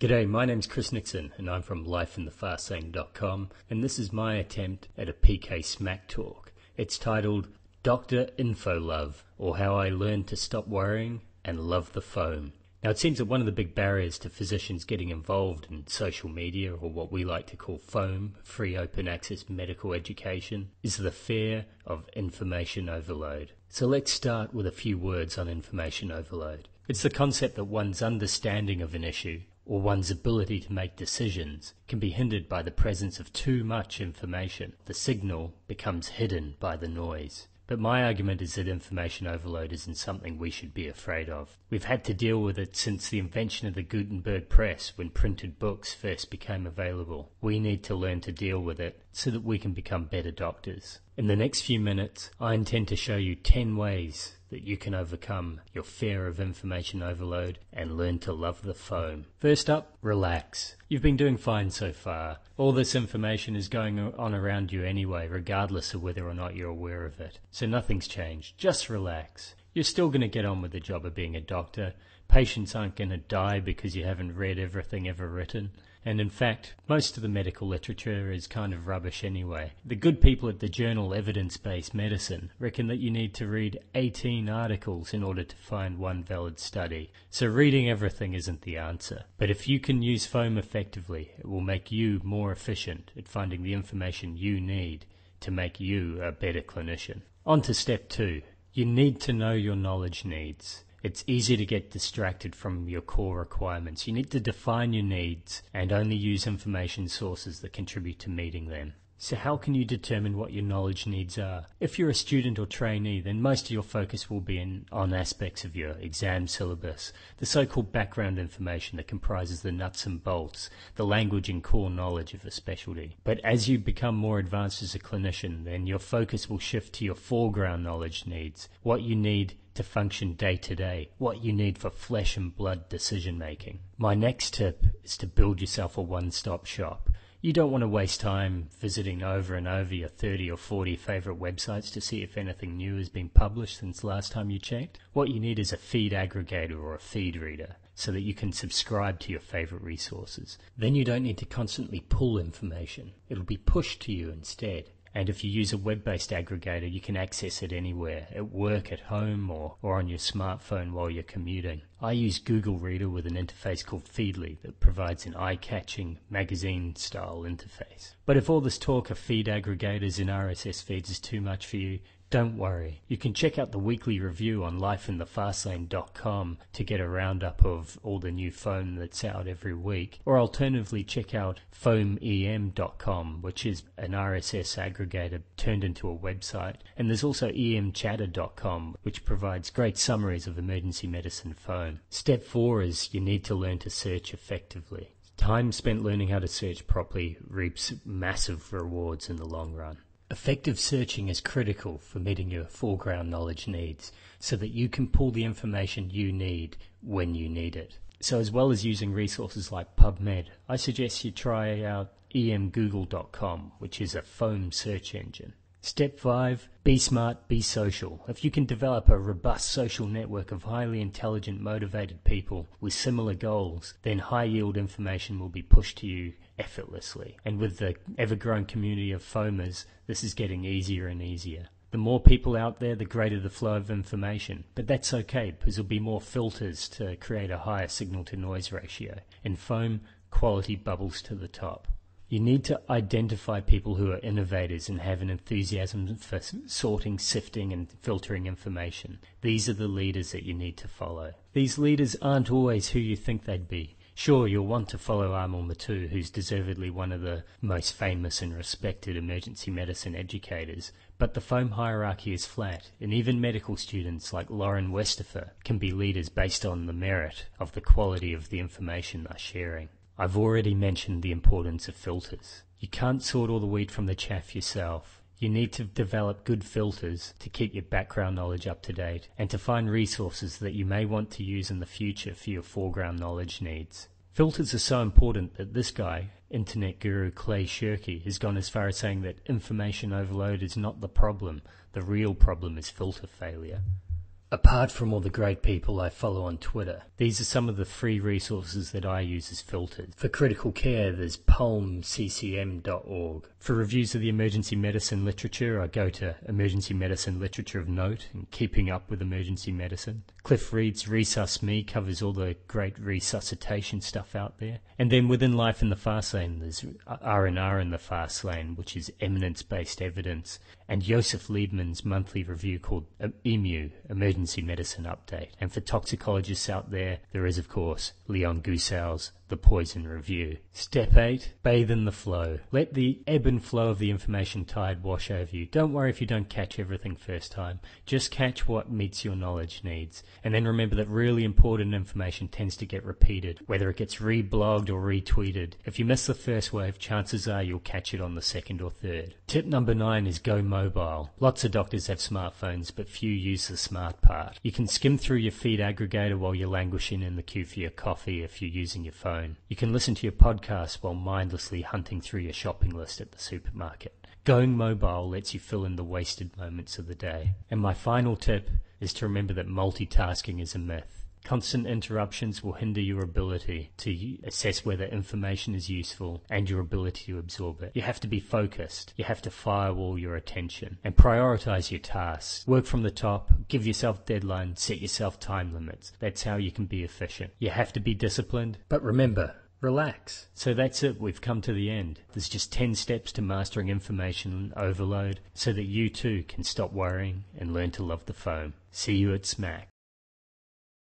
G'day, my name's Chris Nixon and I'm from lifeinthefastlane.com, and this is my attempt at a PK Smack Talk. It's titled Dr. INFOLOVE, or How I Learned to Stop Worrying and Love the Foam. Now, it seems that one of the big barriers to physicians getting involved in social media, or what we like to call FOAM, free open access medical education, is the fear of information overload. So let's start with a few words on information overload. It's the concept that one's understanding of an issue, or one's ability to make decisions, can be hindered by the presence of too much information. The signal becomes hidden by the noise. But my argument is that information overload isn't something we should be afraid of. We've had to deal with it since the invention of the Gutenberg press, when printed books first became available. We need to learn to deal with it so that we can become better doctors. In the next few minutes, I intend to show you 10 ways that you can overcome your fear of information overload and learn to love the foam. First up, relax. You've been doing fine so far. All this information is going on around you anyway, regardless of whether or not you're aware of it. So nothing's changed. Just relax. You're still going to get on with the job of being a doctor. Patients aren't going to die because you haven't read everything ever written. And in fact, most of the medical literature is kind of rubbish anyway. The good people at the journal Evidence-Based Medicine reckon that you need to read 18 articles in order to find one valid study. So reading everything isn't the answer. But if you can use foam effectively, it will make you more efficient at finding the information you need to make you a better clinician. On to step 2. You need to know your knowledge needs. It's easy to get distracted from your core requirements. You need to define your needs and only use information sources that contribute to meeting them. So how can you determine what your knowledge needs are? If you're a student or trainee, then most of your focus will be on aspects of your exam syllabus, the so-called background information that comprises the nuts and bolts, the language and core knowledge of a specialty. But as you become more advanced as a clinician, then your focus will shift to your foreground knowledge needs, what you need to function day to day, what you need for flesh and blood decision making. My next tip is to build yourself a one-stop shop. You don't want to waste time visiting over and over your 30 or 40 favorite websites to see if anything new has been published since last time you checked. What you need is a feed aggregator or a feed reader so that you can subscribe to your favorite resources. Then you don't need to constantly pull information. It'll be pushed to you instead. And if you use a web-based aggregator, you can access it anywhere, at work, at home, or on your smartphone while you're commuting. I use Google Reader with an interface called Feedly that provides an eye-catching magazine-style interface. But if all this talk of feed aggregators and RSS feeds is too much for you, don't worry. You can check out the weekly review on lifeinthefastlane.com to get a roundup of all the new foam that's out every week. Or alternatively, check out foamem.com, which is an RSS aggregator turned into a website. And there's also emchatter.com, which provides great summaries of emergency medicine foam. Step 4 is you need to learn to search effectively. Time spent learning how to search properly reaps massive rewards in the long run. Effective searching is critical for meeting your foreground knowledge needs so that you can pull the information you need when you need it. So as well as using resources like PubMed, I suggest you try out emgoogle.com, which is a foam search engine. Step 5, be smart, be social. If you can develop a robust social network of highly intelligent, motivated people with similar goals, then high-yield information will be pushed to you effortlessly. And with the ever-growing community of foamers, this is getting easier and easier. The more people out there, the greater the flow of information. But that's okay, because there'll be more filters to create a higher signal-to-noise ratio. In foam, quality bubbles to the top. You need to identify people who are innovators and have an enthusiasm for sorting, sifting, and filtering information. These are the leaders that you need to follow. These leaders aren't always who you think they'd be. Sure, you'll want to follow Amol Mattu, who's deservedly one of the most famous and respected emergency medicine educators, but the foam hierarchy is flat, and even medical students like Lauren Westifer can be leaders based on the merit of the quality of the information they're sharing. I've already mentioned the importance of filters. You can't sort all the wheat from the chaff yourself. You need to develop good filters to keep your background knowledge up to date and to find resources that you may want to use in the future for your foreground knowledge needs. Filters are so important that this guy, internet guru Clay Shirky, has gone as far as saying that information overload is not the problem. The real problem is filter failure. Apart from all the great people I follow on Twitter, these are some of the free resources that I use as filters. For critical care, there's palmccm.org. For reviews of the emergency medicine literature, I go to Emergency Medicine Literature of Note and Keeping Up with Emergency Medicine. Cliff Reed's Resus Me covers all the great resuscitation stuff out there. And then within Life in the Fast Lane, there's R&R in the Fast Lane, which is eminence-based evidence, and Joseph Liebman's monthly review called EMU, Emergency Medicine Update. And for toxicologists out there, there is, of course, Leon Gusau's The Poison Review. Step 8, bathe in the flow. Let the ebb and flow of the information tide wash over you. Don't worry if you don't catch everything first time. Just catch what meets your knowledge needs. And then remember that really important information tends to get repeated, whether it gets reblogged or retweeted. If you miss the first wave, chances are you'll catch it on the second or third. Tip number 9 is go mobile. Lots of doctors have smartphones, but few use the smart part. You can skim through your feed aggregator while you're languishing in the queue for your coffee if you're using your phone. You can listen to your podcast while mindlessly hunting through your shopping list at the supermarket. Going mobile lets you fill in the wasted moments of the day. And my final tip is to remember that multitasking is a myth. Constant interruptions will hinder your ability to assess whether information is useful and your ability to absorb it. You have to be focused. You have to firewall your attention and prioritize your tasks. Work from the top, give yourself deadlines, set yourself time limits. That's how you can be efficient. You have to be disciplined, but remember, relax. So that's it. We've come to the end. There's just 10 steps to mastering information overload so that you too can stop worrying and learn to love the phone. See you at Smack.